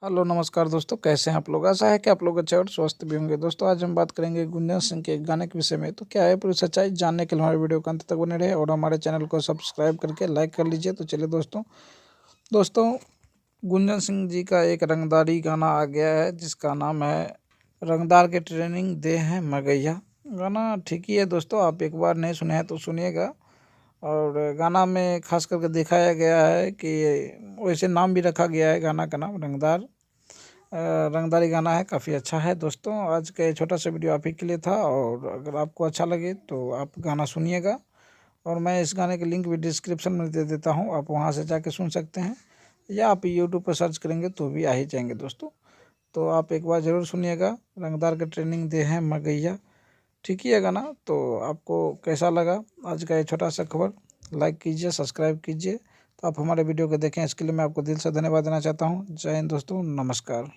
Hello नमस्कार दोस्तों, कैसे हैं आप लोग। आशा है कि आप लोग अच्छे और स्वस्थ भी होंगे। दोस्तों आज हम बात करेंगे गुंजन सिंह के एक गाने के विषय में। तो क्या है पूरी सच्चाई जानने के लिए हमारे वीडियो को अंत तक बने रहे और हमारे चैनल को सब्सक्राइब करके लाइक कर लीजिए। तो चलिए दोस्तों गुंजन सिंह जी का एक रंगदारी गाना आ गया है जिसका नाम है रंगदार के ट्रेनिंग दे हैं मगैया। गाना ठीक ही है दोस्तों, आप एक बार नहीं सुने हैं तो सुनिएगा। और गाना में खास करके दिखाया गया है कि वैसे नाम भी रखा गया है गाना का नाम रंगदार। रंगदारी गाना है, काफ़ी अच्छा है दोस्तों। आज का ये छोटा सा वीडियो आप ही के लिए था और अगर आपको अच्छा लगे तो आप गाना सुनिएगा। और मैं इस गाने की लिंक भी डिस्क्रिप्शन में दे देता हूँ, आप वहाँ से जाके सुन सकते हैं या आप यूट्यूब पर सर्च करेंगे तो भी आ ही जाएंगे दोस्तों। तो आप एक बार ज़रूर सुनिएगा, रंगदार के ट्रेनिंग दे हैं मगैया। ठीक ही है गाना। तो आपको कैसा लगा आज का ये छोटा सा खबर, लाइक कीजिए, सब्सक्राइब कीजिए। तो आप हमारे वीडियो को देखें, इसके लिए मैं आपको दिल से धन्यवाद देना चाहता हूँ। जय हिंद दोस्तों, नमस्कार।